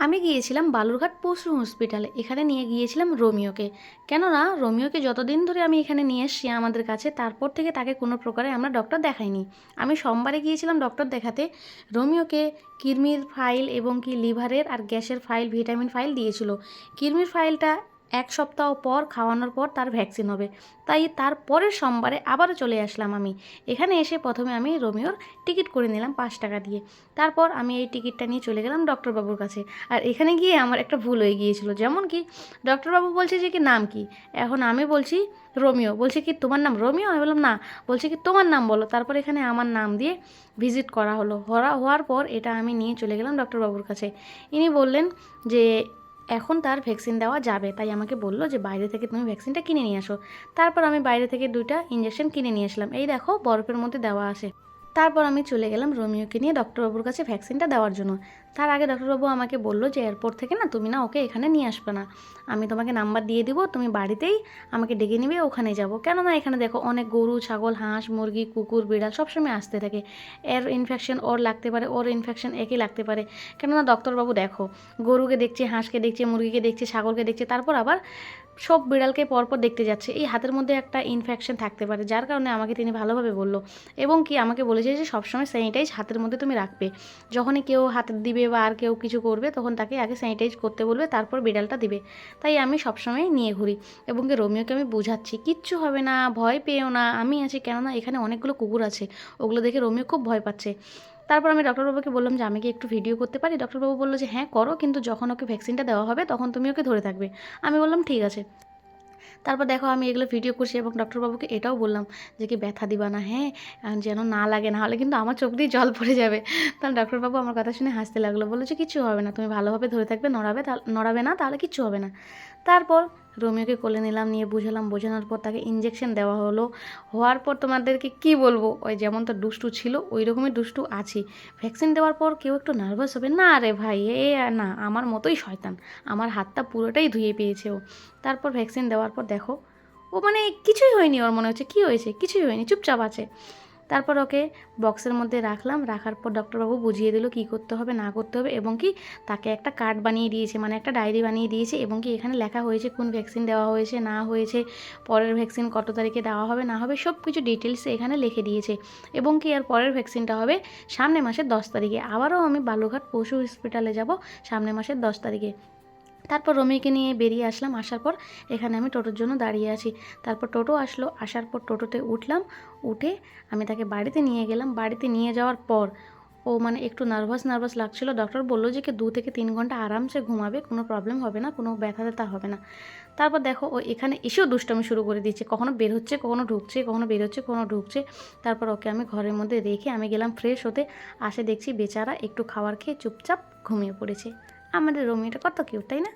আমি গিয়েছিলাম বালুরঘাট পশু হসপিটালে। এখানে নিয়ে গিয়েছিলাম রোমিওকে। কেননা রোমিওকে যতদিন ধরে আমি এখানে নিয়ে এসছি আমাদের কাছে, তারপর থেকে তাকে কোনো প্রকারে আমরা ডক্টর দেখাইনি। আমি সোমবারে গিয়েছিলাম ডক্টর দেখাতে। রোমিওকে কিডনির ফাইল এবং কি লিভারের আর গ্যাসের ফাইল, ভিটামিন ফাইল দিয়েছিল। কিডনির ফাইলটা 1 সপ্তাহ পর খাওয়ানোর পর তার ভ্যাকসিন হবে, তাই তার পরের সোমবারে আবারও চলে আসলাম আমি এখানে। এসে প্রথমে আমি রোমিওর টিকিট করে নিলাম 5 টাকা দিয়ে। তারপর আমি এই টিকিটটা নিয়ে চলে গেলাম ডক্টরবাবুর কাছে। আর এখানে গিয়ে আমার একটা ভুল হয়ে গিয়েছিল, যেমন কি ডক্টরবাবু বলছে যে কি নাম কি, এখন আমি বলছি রোমিও, বলছে কি তোমার নাম রোমিও, আমি বললাম না, বলছে কি তোমার নাম বলো। তারপর এখানে আমার নাম দিয়ে ভিজিট করা হলো। হওয়ার পর এটা আমি নিয়ে চলে গেলাম ডক্টরবাবুর কাছে। ইনি বললেন যে এখন তার ভ্যাকসিন দেওয়া যাবে, তাই আমাকে বললো যে বাইরে থেকে তুমি ভ্যাকসিনটা কিনে নিয়ে আসো। তারপর আমি বাইরে থেকে 2টা ইঞ্জেকশন কিনে নিয়ে আসলাম, এই দেখো বরফের মধ্যে দেওয়া আছে। তারপর আমি চলে গেলাম রোমিওকে নিয়ে ডক্টরবাবুর কাছে ভ্যাকসিনটা দেওয়ার জন্য। তার আগে ডক্টরবাবু আমাকে বললো যে এয়ারপোর্ট থেকে না তুমি না ওকে এখানে নিয়ে আসবে না, আমি তোমাকে নাম্বার দিয়ে দিব, তুমি বাড়িতেই আমাকে ডেকে নিবে, ওখানে যাব। কেননা এখানে দেখো অনেক গরু, ছাগল, হাঁস, মুরগি, কুকুর, বিড়াল সবসময় আসতে থাকে। এর ইনফেকশন ওর লাগতে পারে, ওর ইনফেকশন একই লাগতে পারে। কেননা ডক্টরবাবু দেখো গরুকে দেখছে, হাঁসকে দেখছে, মুরগিকে দেখছে, ছাগলকে দেখছে, তারপর আবার সব বিড়ালকে পরপর দেখতে যাচ্ছে। এই হাতের মধ্যে একটা ইনফেকশন থাকতে পারে, যার কারণে আমাকে তিনি ভালোভাবে বললো। এবং কি আমাকে বলেছে যে সবসময় স্যানিটাইজ হাতের মধ্যে তুমি রাখবে, যখনই কেউ হাত দিবে বা আর কেউ কিছু করবে তখন তাকে আগে স্যানিটাইজ করতে বলবে, তারপর বিড়ালটা দিবে। তাই আমি সবসময় নিয়ে ঘুরি। এবং কি রোমিওকে আমি বোঝাচ্ছি কিচ্ছু হবে না, ভয় পেও না, আমি আছি। কেননা এখানে অনেকগুলো কুকুর আছে, ওগুলো দেখে রোমিও খুব ভয় পাচ্ছে। তারপর আমি ডক্টরবাবুকে বললাম যে আমি কি একটু ভিডিও করতে পারি। ডক্টরবাবু বললো যে হ্যাঁ করো, কিন্তু যখন ওকে ভ্যাকসিনটা দেওয়া হবে তখন তুমি ওকে ধরে থাকবে। আমি বললাম ঠিক আছে। তারপর দেখো আমি এগুলো ভিডিও করছি এবং ডক্টরবাবুকে এটাও বললাম যে কি ব্যথা দিবা না, হ্যাঁ, যেন না লাগে, না হলে কিন্তু আমার চোখ দিয়ে জল পড়ে যাবে। তাহলে ডক্টরবাবু আমার কথা শুনে হাসতে লাগলো, বললো যে কিচ্ছু হবে না, তুমি ভালোভাবে ধরে থাকবে, নড়াবে না, তাহলে কিচ্ছু হবে না। তারপর রোমিওকে কোলে নিলাম, নিয়ে বুঝালাম, বোঝানোর পর তাকে ইঞ্জেকশন দেওয়া হলো। হওয়ার পর তোমাদেরকে কি বলবো, ওই যেমন তো দুষ্টু ছিল ওই রকমই দুষ্টু আছি। ভ্যাকসিন দেওয়ার পর কেউ একটু নার্ভাস হবে না রে ভাই, না, আমার মতোই শয়তান, আমার হাতটা পুরোটাই ধুয়ে পেয়েছে ও। তারপর ভ্যাকসিন দেওয়ার পর দেখো ও মানে কিছুই হয়নি, ওর মনে হচ্ছে কী হয়েছে, কিছুই হয়নি, চুপচাপ আছে। তারপর ওকে বক্সের মধ্যে রাখলাম, রাখার পর ডক্টরবাবু বুঝিয়ে দিল কী করতে হবে না করতে হবে, এবং কি তাকে একটা কার্ড বানিয়ে দিয়েছে, মানে একটা ডায়েরি বানিয়ে দিয়েছে, এবং কি এখানে লেখা হয়েছে কোন ভ্যাকসিন দেওয়া হয়েছে না হয়েছে, পরের ভ্যাকসিন কত তারিখে দেওয়া হবে না হবে, সব কিছু ডিটেলসে এখানে লিখে দিয়েছে। এবং কি এর পরের ভ্যাকসিনটা হবে সামনের মাসের 10 তারিখে। আবারও আমি বালুরঘাট পশু হসপিটালে যাব সামনের মাসের 10 তারিখে। তারপর রমিকে নিয়ে বেরিয়ে আসলাম। আসার পর এখানে আমি টোটোর জন্য দাঁড়িয়ে আছি। তারপর টোটো আসলো, আসার পর টোটোতে উঠলাম, উঠে আমি তাকে বাড়িতে নিয়ে গেলাম। বাড়িতে নিয়ে যাওয়ার পর ও মানে একটু নার্ভাস লাগছিলো। ডক্টর বললো যে কি 2 থেকে 3 ঘন্টা আরামসে ঘুমাবে, কোনো প্রবলেম হবে না, কোনো ব্যথা ট্যাথা হবে না। তারপর দেখো ও এখানে এসেও দুষ্টামি শুরু করে দিচ্ছে, কখনো বের হচ্ছে, কখনো ঢুকছে, কখনো বের হচ্ছে, কখনো ঢুকছে। তারপর ওকে আমি ঘরের মধ্যে রেখে আমি গেলাম ফ্রেশ হতে। আসে দেখছি বেচারা একটু খাবার খেয়ে চুপচাপ ঘুমিয়ে পড়েছে। আমাদের রোমিওটা কত কিউট, তাই না?